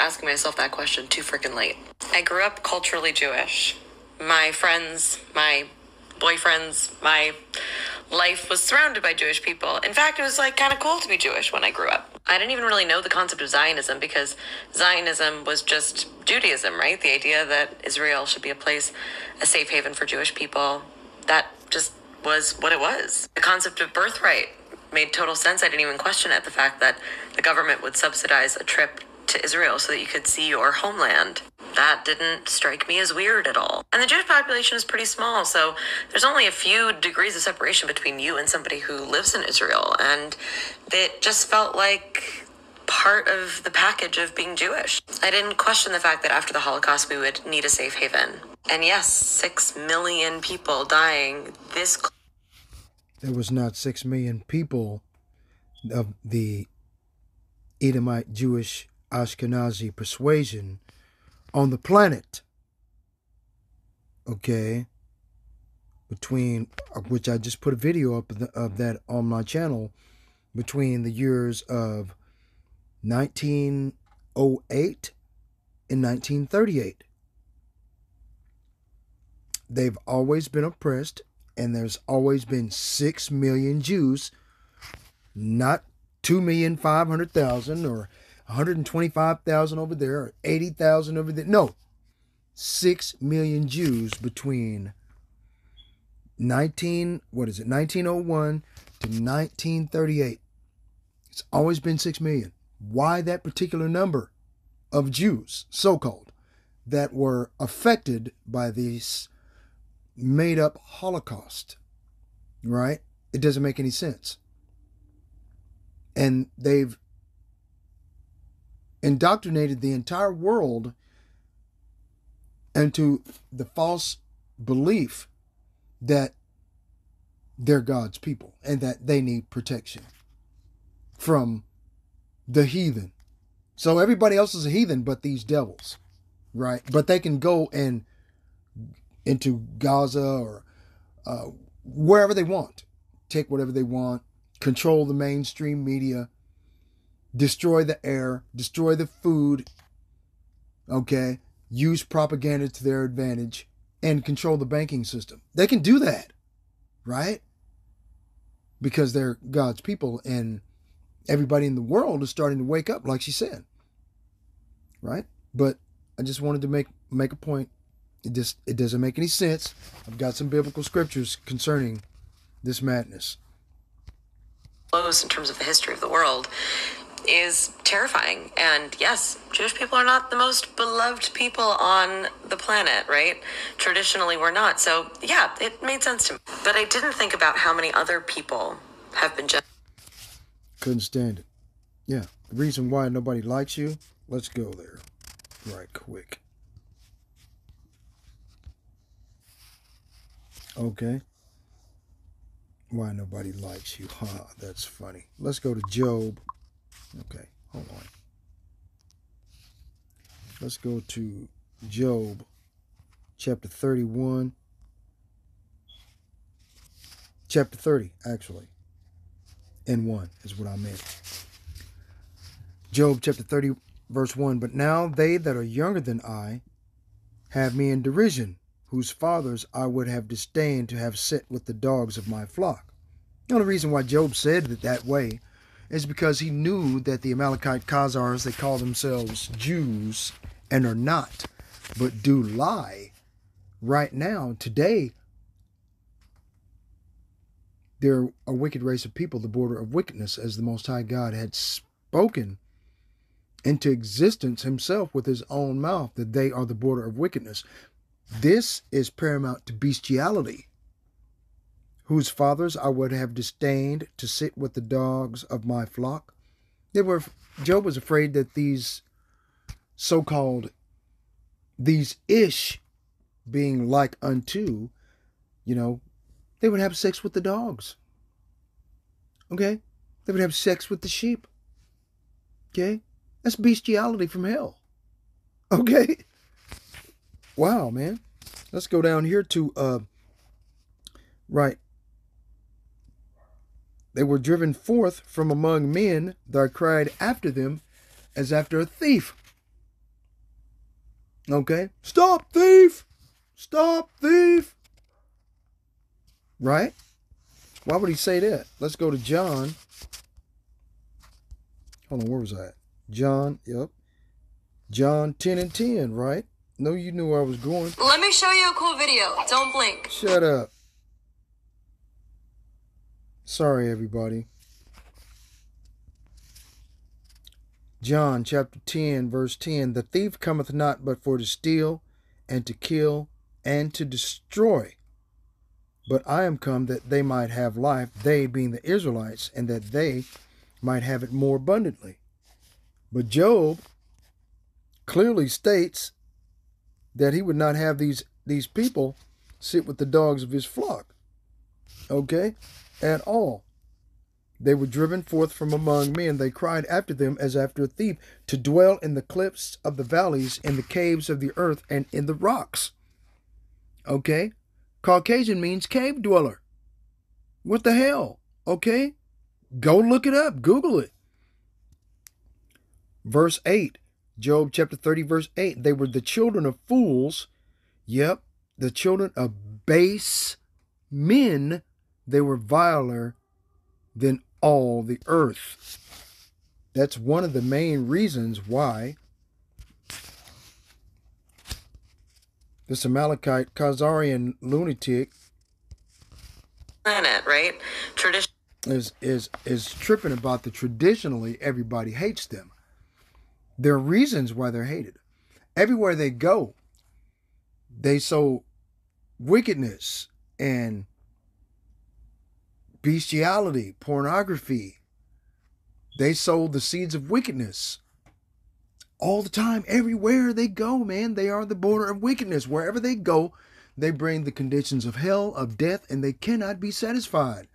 asking myself that question too freaking late. I grew up culturally Jewish. My friends, my boyfriends, my life was surrounded by Jewish people. In fact, it was like kind of cool to be Jewish when I grew up. I didn't even really know the concept of Zionism because Zionism was just Judaism, right? The idea that Israel should be a place, a safe haven for Jewish people. That just was what it was. The concept of birthright made total sense. I didn't even question it. The fact that the government would subsidize a trip to Israel so that you could see your homeland. That didn't strike me as weird at all. And the Jewish population is pretty small, so there's only a few degrees of separation between you and somebody who lives in Israel. And it just felt like part of the package of being Jewish. I didn't question the fact that after the Holocaust we would need a safe haven. And yes, 6 million people dying this. There was not 6 million people of the Edomite Jewish Ashkenazi persuasion on the planet, okay, between, which I just put a video up of that on my channel, between the years of 1908 and 1938. They've always been oppressed, and there's always been 6 million Jews, not 2,500,000 or 125,000 over there, or 80,000 over there. No, 6 million Jews between 1901 to 1938. It's always been 6 million. Why that particular number of Jews, so-called, that were affected by this made-up Holocaust, right? It doesn't make any sense. And they've indoctrinated the entire world into the false belief that they're God's people and that they need protection from the heathen. So everybody else is a heathen but these devils, right? But they can go and into Gaza or wherever they want, take whatever they want, control the mainstream media, destroy the air, destroy the food, okay, use propaganda to their advantage, and control the banking system. They can do that, right? Because they're God's people, and everybody in the world is starting to wake up, like she said, right? But I just wanted to make a point. It doesn't make any sense. I've got some biblical scriptures concerning this madness. In terms of the history of the world is terrifying. And yes, Jewish people are not the most beloved people on the planet, right? Traditionally, we're not. So yeah, it made sense to me. But I didn't think about how many other people have been just... Couldn't stand it. Yeah, the reason why nobody likes you, let's go there right quick. Okay. Why nobody likes you. That's funny. Let's go to Job. Okay, hold on. Let's go to Job chapter 31. Chapter 30, actually. And 1 is what I meant. Job chapter 30, verse 1. But now they that are younger than I have me in derision, whose fathers I would have disdained to have set with the dogs of my flock. The only reason why Job said it that way is because he knew that the Amalekite Khazars, they call themselves Jews and are not, but do lie. Right now, today, they're a wicked race of people, the border of wickedness, as the Most High God had spoken into existence himself with his own mouth, that they are the border of wickedness. This is paramount to bestiality, whose fathers I would have disdained to sit with the dogs of my flock. Job was afraid that these so-called, these ish being like unto, they would have sex with the dogs. Okay? They would have sex with the sheep. Okay? That's bestiality from hell. Okay? Wow, man. Let's go down here to, right. They were driven forth from among men, that cried after them as after a thief. Okay? Stop, thief! Stop, thief! Right? Why would he say that? Let's go to John. Hold on, where was I at? John, yep. John 10 and 10, right? No, you knew where I was going. Let me show you a cool video. Don't blink. Shut up. Sorry, everybody. John chapter 10, verse 10. The thief cometh not but for to steal and to kill and to destroy. But I am come that they might have life, they being the Israelites, and that they might have it more abundantly. But Job clearly states that he would not have these people sit with the dogs of his flock. Okay? At all. They were driven forth from among men. They cried after them as after a thief, to dwell in the cliffs of the valleys, in the caves of the earth, and in the rocks. Okay? Caucasian means cave dweller. What the hell? Okay? Go look it up. Google it. Verse 8. Job chapter 30, verse 8. They were the children of fools. Yep. The children of base men. They were viler than all the earth. That's one of the main reasons why this Amalekite Khazarian lunatic Planet, right? Tradition is tripping about the traditionally everybody hates them. There are reasons why they're hated. Everywhere they go, they sow wickedness and bestiality, pornography. They sow the seeds of wickedness all the time. Everywhere they go, man, they are the border of wickedness. Wherever they go, they bring the conditions of hell, of death, and they cannot be satisfied.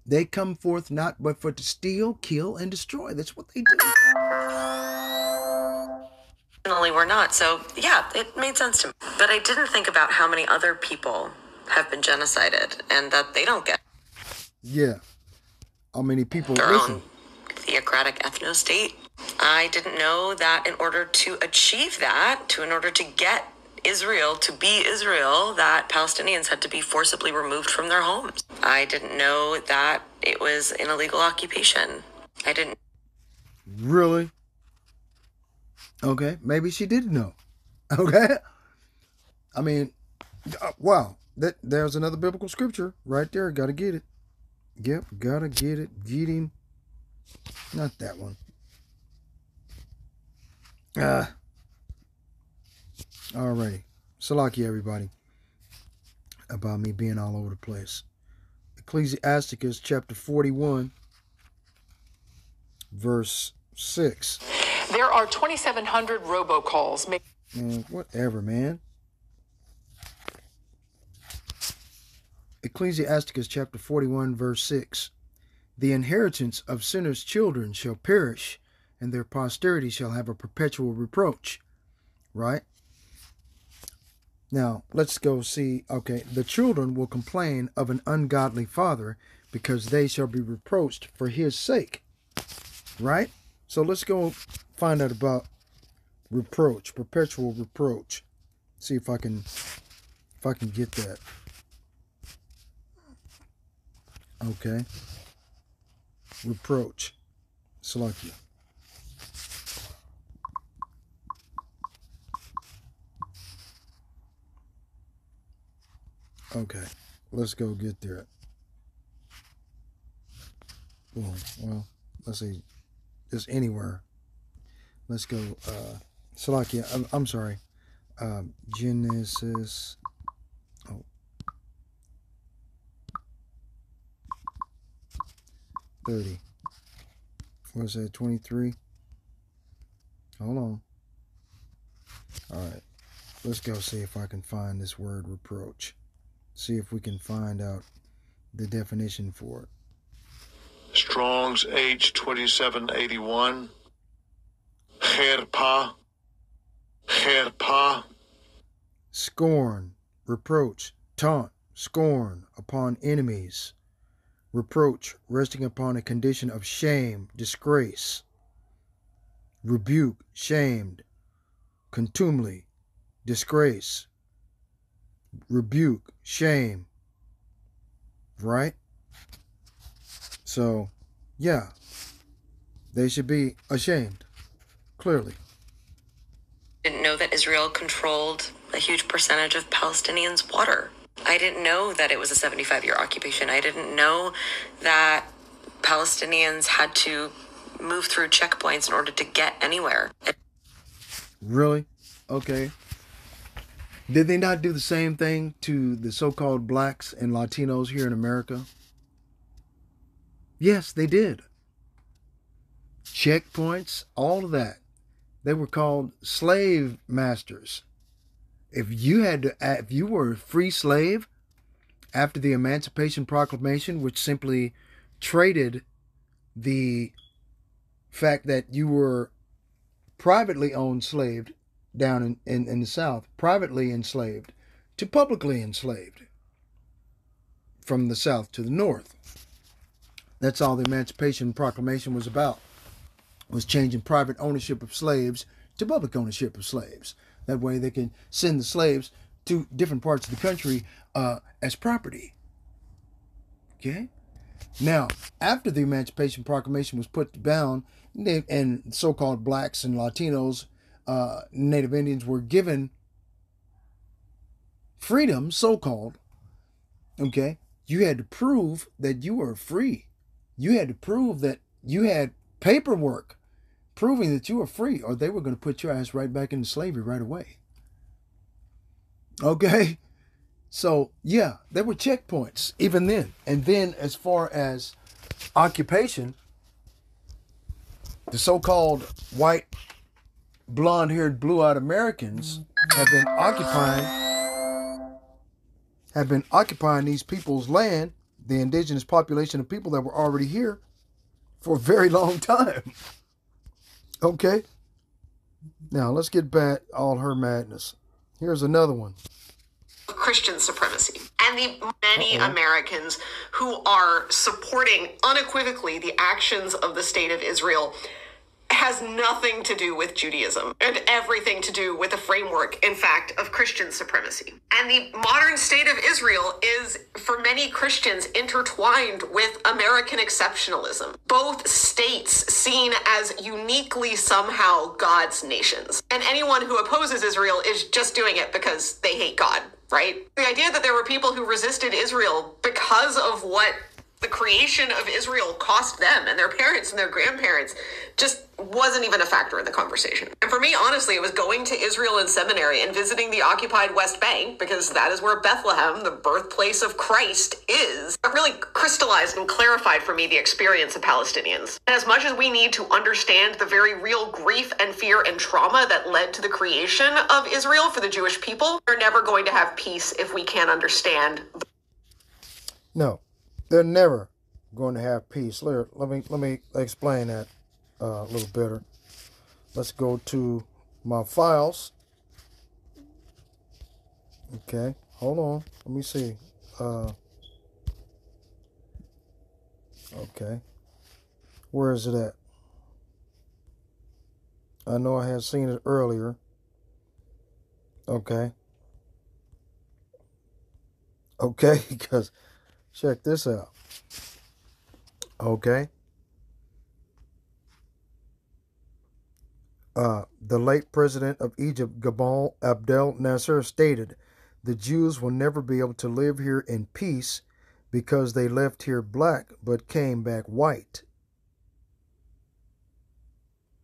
They come forth not but for to steal, kill, and destroy. That's what they do. we're not. So yeah, it made sense to me. But I didn't think about how many other people have been genocided and that they don't get Yeah. How many people their listen? own theocratic ethno-state. I didn't know that in order to achieve that, in order to get Israel to be Israel, that Palestinians had to be forcibly removed from their homes. I didn't know that it was an illegal occupation. I didn't. Really? Okay, maybe she didn't know. Okay? I mean, wow. There's another biblical scripture right there. Gotta get it. Yep, gotta get it. Get him. Not that one. Alrighty. Salaki, everybody. About me being all over the place. Ecclesiasticus chapter 41, verse 6. There are 2,700 robocalls. Man, whatever, man. Ecclesiasticus chapter 41, verse 6. The inheritance of sinners' children shall perish, and their posterity shall have a perpetual reproach. Right? Now, let's go see. Okay, the children will complain of an ungodly father, because they shall be reproached for his sake. Right? So let's go find out about reproach, perpetual reproach. See if I can get that. Okay. Reproach. Salakia. Okay. Let's go get there. Well, let's see. Just anywhere. Let's go. Salakia. I'm sorry. Genesis. Oh. 30. What is that? 23? Hold on. Alright. Let's go see if I can find this word reproach. See if we can find out the definition for it. Strong's H2781. Cherpa. Cherpa. Scorn, reproach, taunt, scorn upon enemies. Reproach, resting upon a condition of shame, disgrace. Rebuke, shamed, contumely, disgrace, rebuke, shame, right? So, yeah, they should be ashamed, clearly. Didn't know that Israel controlled a huge percentage of Palestinians' water. I didn't know that it was a 75-year occupation. I didn't know that Palestinians had to move through checkpoints in order to get anywhere. Really? Okay. Did they not do the same thing to the so-called blacks and Latinos here in America? Yes, they did. Checkpoints, all of that. They were called slave masters. If you were a free slave after the Emancipation Proclamation, which simply traded the fact that you were privately owned slave down in the South, privately enslaved, to publicly enslaved from the South to the North. That's all the Emancipation Proclamation was about, was changing private ownership of slaves to public ownership of slaves. That way they can send the slaves to different parts of the country as property. Okay? Now, after the Emancipation Proclamation was put down, and so-called blacks and Latinos, Native Indians were given freedom, so-called, okay, you had to prove that you were free. You had to prove that you had paperwork proving that you were free, or they were going to put your ass right back into slavery right away. Okay? So, yeah, there were checkpoints even then. And then as far as occupation, the so-called white, blonde-haired, blue-eyed Americans have been occupying these people's land, the indigenous population of people that were already here, for a very long time. Okay? Now, let's get back all her madness. Here's another one. Christian supremacy and the many Americans who are supporting unequivocally the actions of the state of Israel has nothing to do with Judaism and everything to do with the framework, in fact, of Christian supremacy. And the modern state of Israel is, for many Christians, intertwined with American exceptionalism. Both states seen as uniquely somehow God's nations. And anyone who opposes Israel is just doing it because they hate God, right? The idea that there were people who resisted Israel because of what the creation of Israel cost them and their parents and their grandparents just wasn't even a factor in the conversation. And for me, honestly, it was going to Israel in seminary and visiting the occupied West Bank, because that is where Bethlehem, the birthplace of Christ, is. It really crystallized and clarified for me the experience of Palestinians. And as much as we need to understand the very real grief and fear and trauma that led to the creation of Israel for the Jewish people, we're never going to have peace if we can't understand. No. They're never going to have peace. Let me explain that a little better. Let's go to my files. Okay, hold on. Let me see. Okay. Where is it at? I know I had seen it earlier. Okay. Okay, because check this out. Okay. The late president of Egypt, Gamal Abdel Nasser, stated, "The Jews will never be able to live here in peace because they left here black but came back white."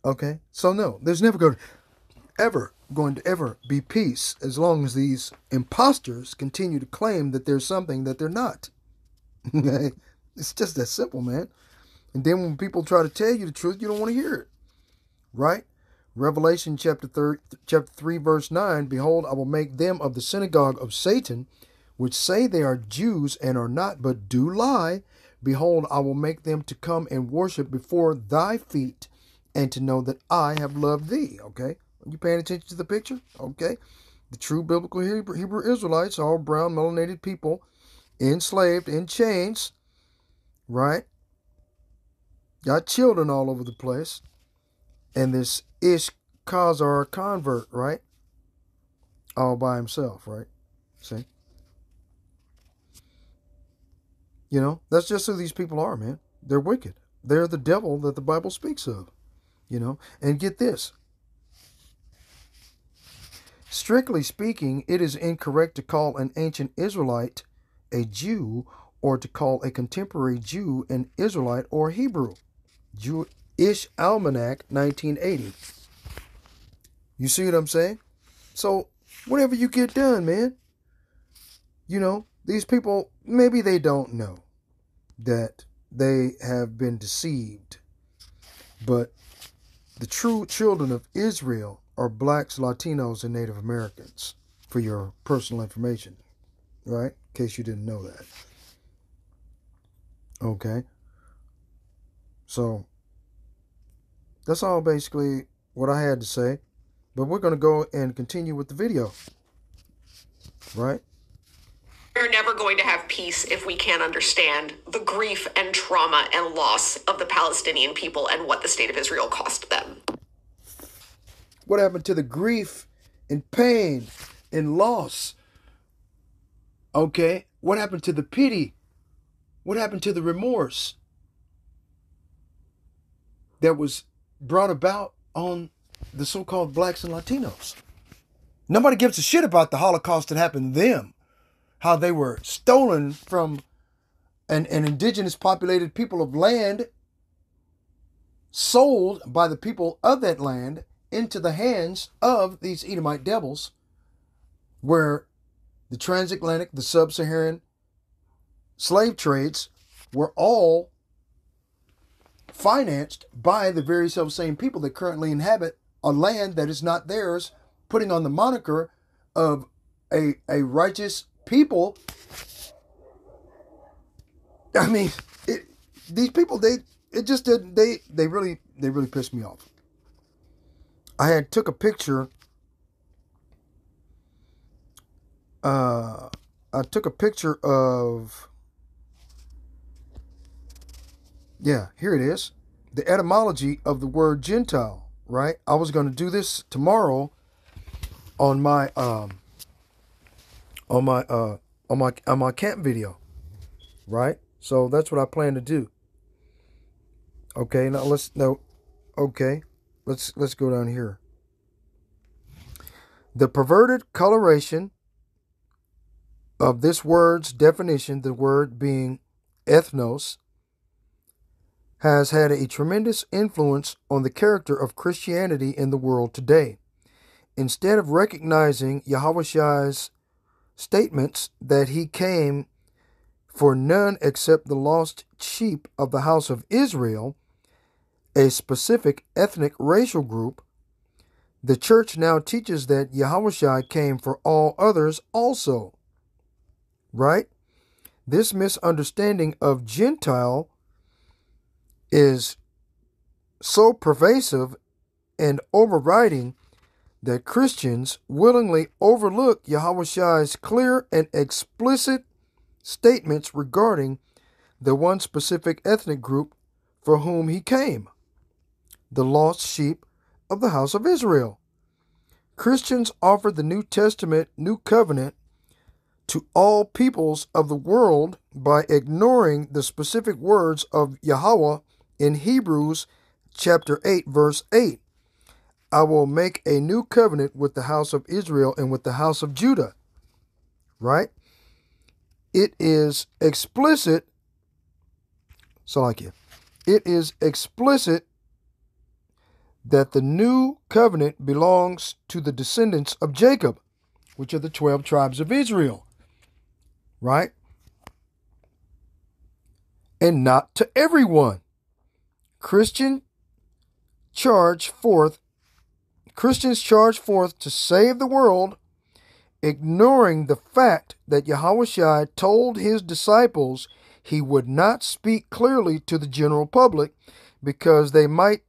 Okay, so no, there's never going to ever be peace as long as these imposters continue to claim that there's something that they're not. It's just that simple, man. And then when people try to tell you the truth, you don't want to hear it. Right? Revelation chapter 3, verse 9, "Behold, I will make them of the synagogue of Satan, which say they are Jews and are not, but do lie. Behold, I will make them to come and worship before thy feet, and to know that I have loved thee." Okay? Are you paying attention to the picture? Okay? The true biblical Hebrew Israelites, all brown melanated people, enslaved, in chains, right? Got children all over the place. And this Khazar convert, right? All by himself, right? See? You know, that's just who these people are, man. They're wicked. They're the devil that the Bible speaks of, you know. And get this. Strictly speaking, it is incorrect to call an ancient Israelite a Jew or to call a contemporary Jew an Israelite or Hebrew. Jewish Almanac, 1980. You see what I'm saying? So, whatever you get done, man, you know, these people, maybe they don't know that they have been deceived. But the true children of Israel are blacks, Latinos, and Native Americans, for your personal information, right? In case you didn't know that. Okay. So, that's all basically what I had to say. But we're going to go and continue with the video. Right? We're never going to have peace if we can't understand the grief and trauma and loss of the Palestinian people and what the state of Israel cost them. What happened to the grief and pain and loss? Okay? What happened to the pity? What happened to the remorse that was brought about on the so-called blacks and Latinos? Nobody gives a shit about the Holocaust that happened to them. How they were stolen from an indigenous populated people of land, sold by the people of that land into the hands of these Edomite devils, where the transatlantic, the sub-Saharan slave trades were all financed by the very self-same people that currently inhabit a land that is not theirs, putting on the moniker of a righteous people. I mean, these people, they really pissed me off. I took a picture. I took a picture of, yeah, here it is. The etymology of the word Gentile, right? I was going to do this tomorrow on my camp video, right? So that's what I plan to do. Okay, now let's go down here. The perverted coloration of this word's definition, the word being ethnos, has had a tremendous influence on the character of Christianity in the world today. Instead of recognizing Yahushai's statements that he came for none except the lost sheep of the house of Israel, a specific ethnic racial group, the church now teaches that Yahushua came for all others also. Right? This misunderstanding of Gentile is so pervasive and overriding that Christians willingly overlook Yahushua's clear and explicit statements regarding the one specific ethnic group for whom he came, the lost sheep of the house of Israel. Christians offer the New Testament, New Covenant, to all peoples of the world by ignoring the specific words of Yahweh in Hebrews chapter 8, verse 8. I will make a new covenant with the house of Israel and with the house of Judah. Right? It is explicit. It is explicit that the new covenant belongs to the descendants of Jacob, which are the 12 tribes of Israel. Right? And not to everyone. Christians charge forth to save the world, ignoring the fact that Yahushua told his disciples he would not speak clearly to the general public because they might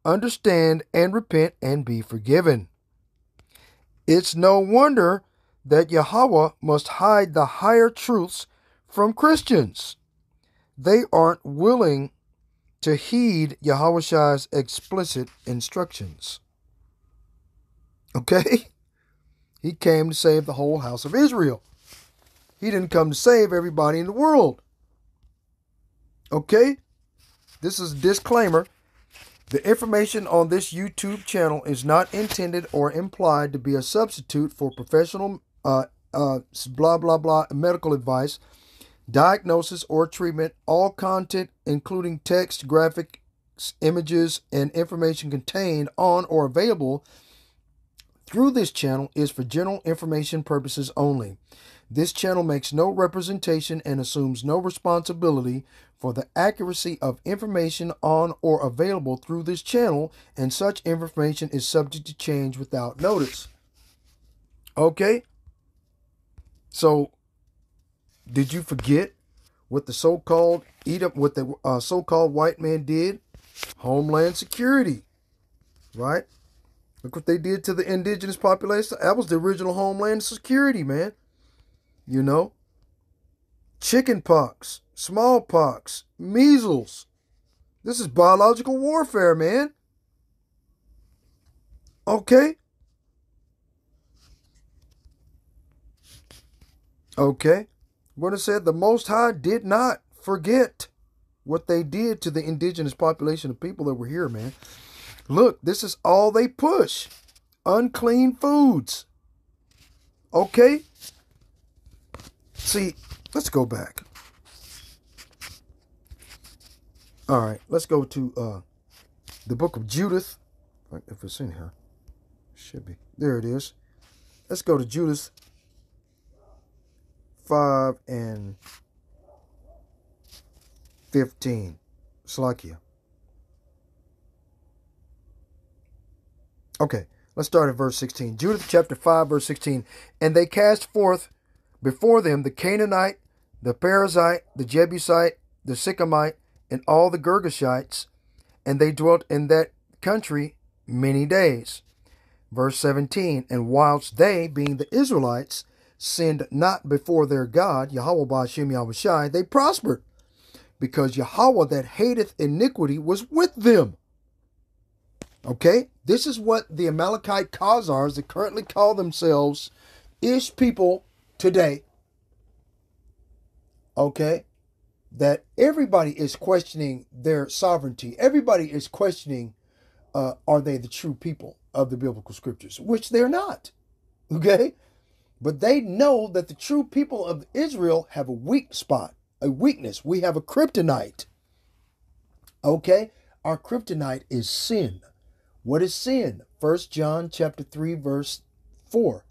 understand and repent and be forgiven. It's no wonder that Yahweh must hide the higher truths from Christians. They aren't willing to heed Yahushua's explicit instructions. Okay? He came to save the whole house of Israel. He didn't come to save everybody in the world. Okay? This is a disclaimer. The information on this YouTube channel is not intended or implied to be a substitute for professional blah, blah, blah medical advice, diagnosis, or treatment. All content, including text, graphics, images, and information contained on or available through this channel is for general information purposes only. This channel makes no representation and assumes no responsibility for the accuracy of information on or available through this channel, and such information is subject to change without notice. Okay? So, did you forget what the so-called so-called white man did? Homeland Security, right? Look what they did to the indigenous population. That was the original Homeland Security, man. You know, chicken pox, smallpox, measles. This is biological warfare, man. Okay. Okay. What it said, the Most High did not forget what they did to the indigenous population of people that were here, man. Look, this is all they push. Unclean foods. Okay? See, let's go back. All right, let's go to the book of Judith. If it's in here. Should be. There it is. Let's go to Judith 5 and 15. Slakia. Okay, let's start at verse 16. Judith chapter 5, verse 16. And they cast forth before them the Canaanite, the Perizzite, the Jebusite, the Sychemite, and all the Girgashites, and they dwelt in that country many days. Verse 17. And whilst they, being the Israelites, sinned not before their God, Yahweh Ba'ashem Yahushai, they prospered, because Yahweh that hateth iniquity was with them. Okay? This is what the Amalekite Khazars that currently call themselves Ish people today. Okay? That everybody is questioning their sovereignty. Everybody is questioning, are they the true people of the biblical scriptures? Which they're not. Okay? But they know that the true people of Israel have a weak spot, a weakness. We have a kryptonite. Okay? Our kryptonite is sin. What is sin? 1 John chapter 3, verse 4.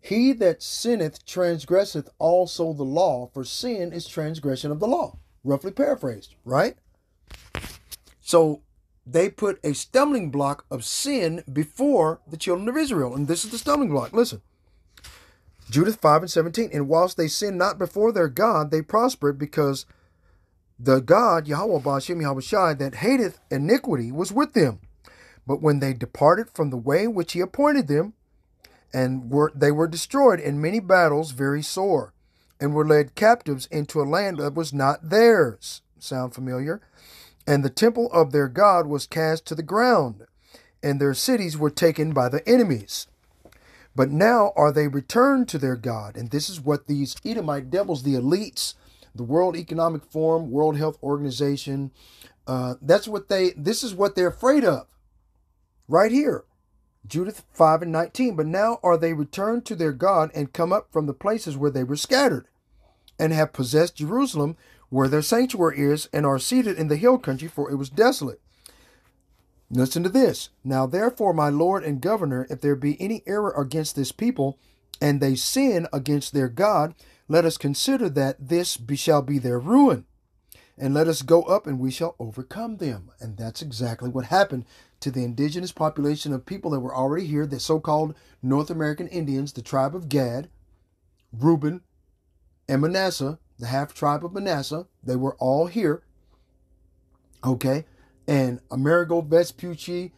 He that sinneth transgresseth also the law, for sin is transgression of the law. Roughly paraphrased, right? So they put a stumbling block of sin before the children of Israel. And this is the stumbling block. Listen. Judith 5 and 17. And whilst they sinned not before their God, they prospered, because the God, Yahweh Ba'ashem Yahushai, that hateth iniquity, was with them. But when they departed from the way which he appointed them, they were destroyed in many battles very sore, and were led captives into a land that was not theirs. Sound familiar? And the temple of their God was cast to the ground, and their cities were taken by the enemies. But now are they returned to their God. And this is what these Edomite devils, the elites, the World Economic Forum, World Health Organization, this is what they're afraid of. Right here, Judith 5 and 19. But now are they returned to their God, and come up from the places where they were scattered, and have possessed Jerusalem, where their sanctuary is, and are seated in the hill country, for it was desolate. Listen to this. Now therefore, my Lord and Governor, if there be any error against this people, and they sin against their God, let us consider that this shall be their ruin. And let us go up, and we shall overcome them. And that's exactly what happened to the indigenous population of people that were already here, the so-called North American Indians, the tribe of Gad, Reuben, and Manasseh, the half-tribe of Manasseh. They were all here. Okay? And Amerigo Vespucci,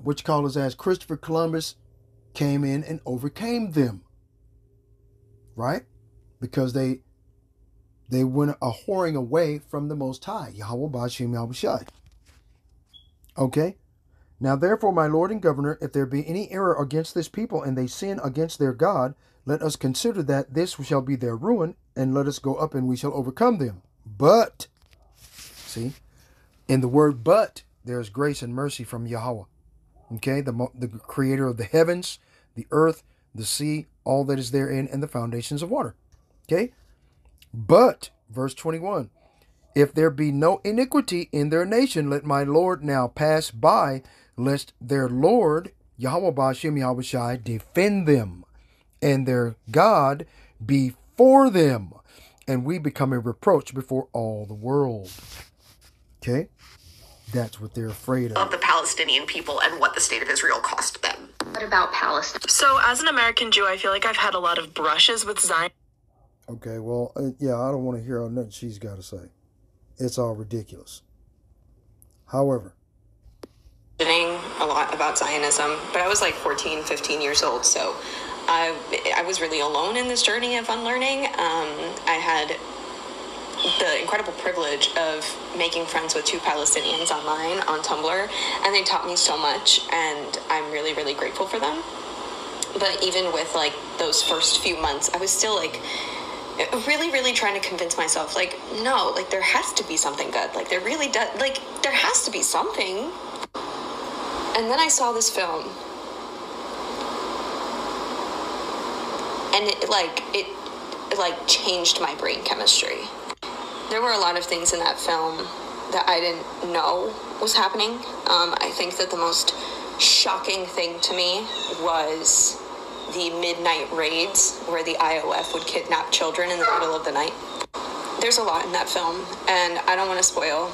which called us as Christopher Columbus, came in and overcame them. Right? Because they went a whoring away from the Most High, Yahweh Ba'ashem Yahushai. Okay? Now therefore, my Lord and Governor, if there be any error against this people, and they sin against their God, let us consider that this shall be their ruin, and let us go up and we shall overcome them. But, see, in the word but, there is grace and mercy from Yahweh. Okay, the creator of the heavens, the earth, the sea, all that is therein, and the foundations of water. Okay, but, verse 21, if there be no iniquity in their nation, let my Lord now pass by, lest their Lord, Yahweh Ba'ashem Yahweh Shai, defend them, and their God be for them, and we become a reproach before all the world. Okay? That's what they're afraid Of the Palestinian people and what the state of Israel cost them. What about Palestine? So, as an American Jew, I feel like I've had a lot of brushes with Zion. Okay, well, yeah, I don't want to hear all nothing she's got to say. It's all ridiculous. However, A lot about Zionism, but I was like 14, 15 years old, so I was really alone in this journey of unlearning. I had the incredible privilege of making friends with two Palestinians online on Tumblr, and they taught me so much, and I'm really, really grateful for them. But even with like those first few months, I was still like really, really trying to convince myself, like, no, like there has to be something good. Like there really does, like there has to be something. And then I saw this film, and it changed my brain chemistry. There were a lot of things in that film that I didn't know was happening. I think that the most shocking thing to me was the midnight raids where the IOF would kidnap children in the middle of the night. There's a lot in that film, and I don't want to spoil.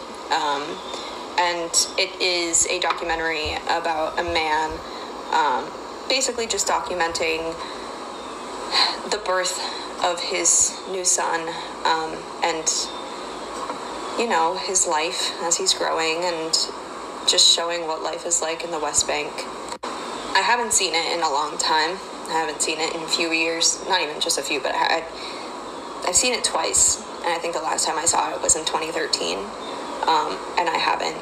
And it is a documentary about a man basically just documenting the birth of his new son and, you know, his life as he's growing and just showing what life is like in the West Bank. I haven't seen it in a long time. I haven't seen it in a few years. Not even just a few, but I've seen it twice. And I think the last time I saw it was in 2013. And I haven't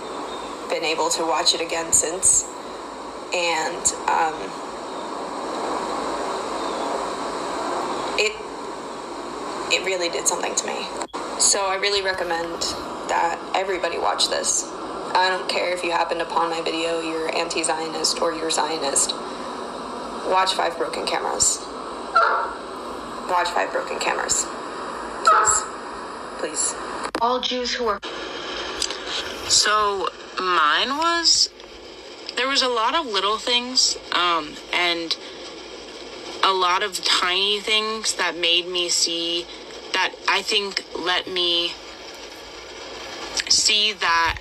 been able to watch it again since. And it really did something to me. So I really recommend that everybody watch this. I don't care if you happened upon my video, you're anti-Zionist or you're Zionist. Watch 5 Broken Cameras. Watch 5 Broken Cameras. Please. Please. All Jews who are... So mine was, there was a lot of little things, and a lot of tiny things that made me see, that I think let me see that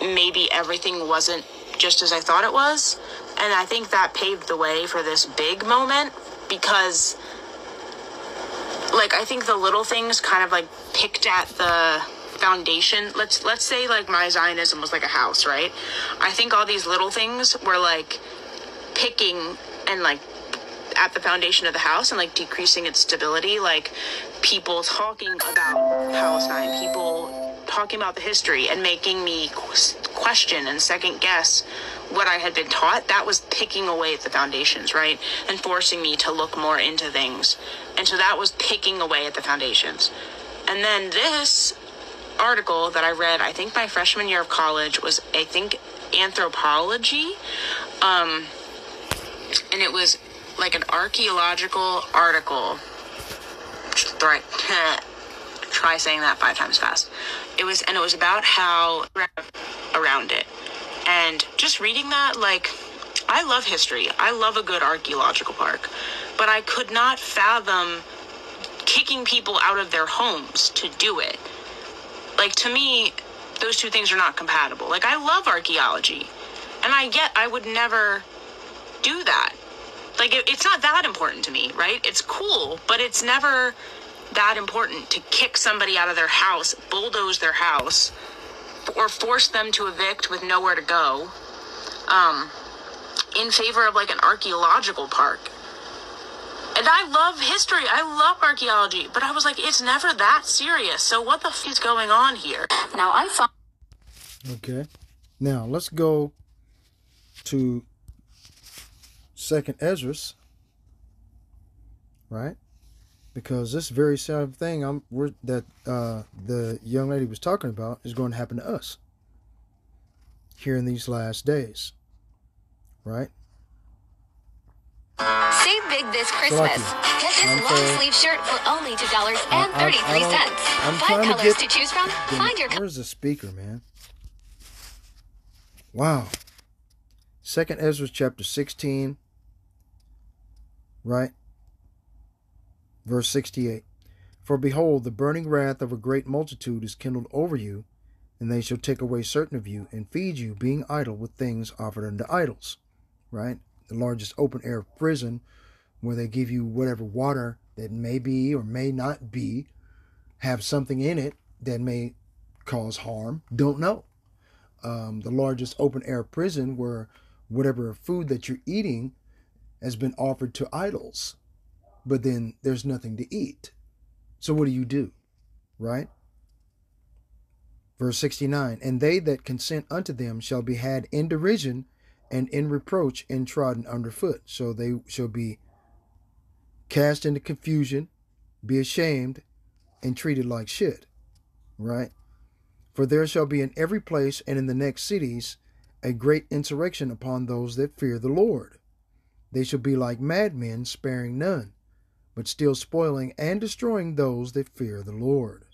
maybe everything wasn't just as I thought it was. And I think that paved the way for this big moment, because like I think the little things kind of like picked at the foundation. Let's say like my Zionism was like a house, right? I think all these little things were like picking and like at the foundation of the house and like decreasing its stability, like people talking about Palestine, people talking about the history and making me question and second guess what I had been taught. That was picking away at the foundations, right? And forcing me to look more into things. And so that was picking away at the foundations. And then this article that I read, I think my freshman year of college, was, I think, anthropology. And it was like an archaeological article. Try saying that 5 times fast. It was about how around it. And just reading that, like, I love history. I love a good archaeological park. But I could not fathom kicking people out of their homes to do it. Like, to me, those two things are not compatible. Like, I love archaeology. And I would never do that. Like, it's not that important to me, right? It's cool, but it's never that important to kick somebody out of their house, bulldoze their house, or force them to evict with nowhere to go, in favor of like an archaeological park. And I love history, I love archaeology, but I was like, it's never that serious. So what the f is going on here? Now I found... Okay. Now let's go to Second Ezra, right? Because this very same thing that the young lady was talking about is going to happen to us here in these last days, right? Save big this Christmas. Get this long sleeve shirt for only $2.33. I'm 5 trying colors to to choose from. Find your Where's the speaker, man? Wow. Second Ezra chapter 16, right? Verse 68. For behold, the burning wrath of a great multitude is kindled over you, and they shall take away certain of you, and feed you, being idle with things offered unto idols. Right? The largest open air prison, where they give you whatever water that may be or may not be, have something in it that may cause harm. Don't know. The largest open air prison where whatever food that you're eating has been offered to idols, but then there's nothing to eat. So what do? Right? Verse 69, and they that consent unto them shall be had in derision and in reproach and trodden underfoot. So they shall be cast into confusion, be ashamed, and treated like shit. Right? For there shall be in every place and in the next cities a great insurrection upon those that fear the Lord. They shall be like madmen, sparing none, but still spoiling and destroying those that fear the Lord.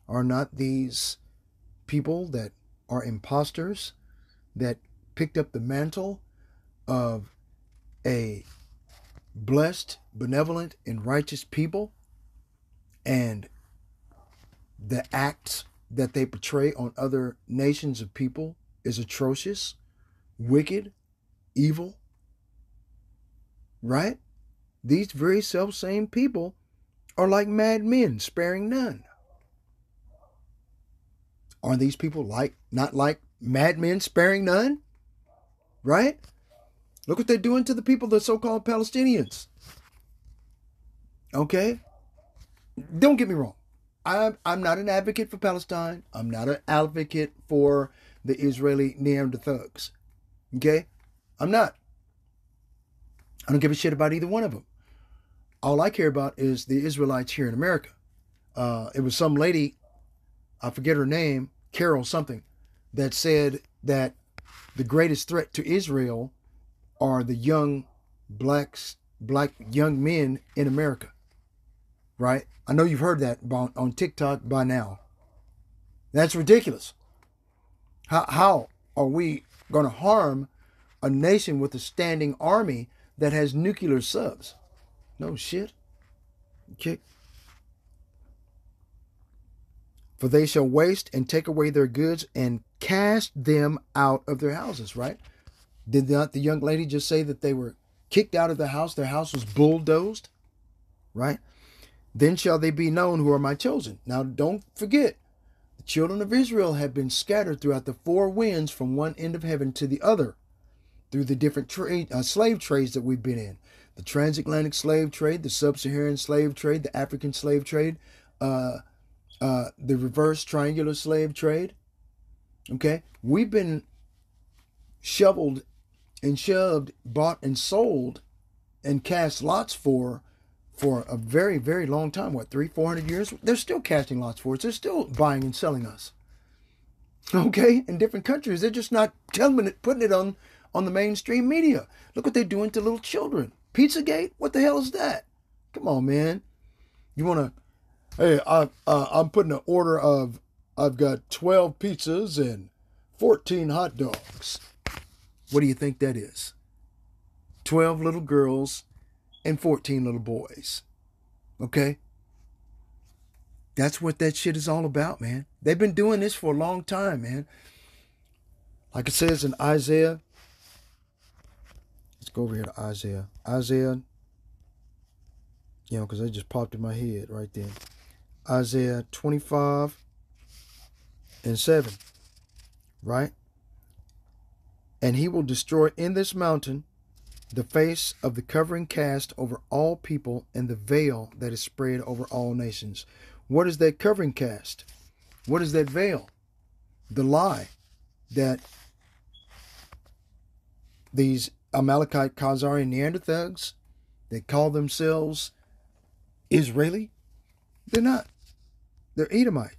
Are not these people that are imposters that picked up the mantle of a blessed, benevolent, and righteous people, and the acts that they portray on other nations of people is atrocious, wicked, evil? Right? These very self-same people are like madmen, sparing none. Are these people not like madmen, sparing none? Right? Look what they're doing to the people, the so-called Palestinians. Okay? Don't get me wrong. I'm not an advocate for Palestine. I'm not an advocate for the Israeli Neanderthals. Okay? I'm not. I don't give a shit about either one of them. All I care about is the Israelites here in America. It was some lady, I forget her name, Carol something, that said that the greatest threat to Israel are the young black young men in America. Right? I know you've heard that on TikTok by now. That's ridiculous. How are we going to harm a nation with a standing army that has nuclear subs? No shit. Okay. For they shall waste and take away their goods and cast them out of their houses, right? Did not the young lady just say that they were kicked out of their house was bulldozed? Right? Then shall they be known who are my chosen. Now don't forget, the children of Israel have been scattered throughout the four winds from one end of heaven to the other through the different slave trades that we've been in. The transatlantic slave trade, the sub-Saharan slave trade, the African slave trade, the reverse triangular slave trade. Okay? We've been shoveled and shoved, bought and sold, and cast lots for a very, very long time. What, 300-400 years? They're still casting lots for us. They're still buying and selling us. Okay? In different countries. They're just not putting it on the mainstream media. Look what they're doing to little children. Pizzagate? What the hell is that? Come on, man. You want to... Hey, I'm putting an order of... I've got 12 pizzas and 14 hot dogs. What do you think that is? 12 little girls and 14 little boys. Okay? That's what that shit is all about, man. They've been doing this for a long time, man. Like it says in Isaiah. Let's go over here to Isaiah. Isaiah, because they just popped in my head right then. Isaiah 25 and 7. Right? And he will destroy in this mountain the face of the covering cast over all people and the veil that is spread over all nations. What is that covering cast? What is that veil? The lie that these Amalekite, Khazari, Neanderthals, they call themselves Israeli. They're not. They're Edomite.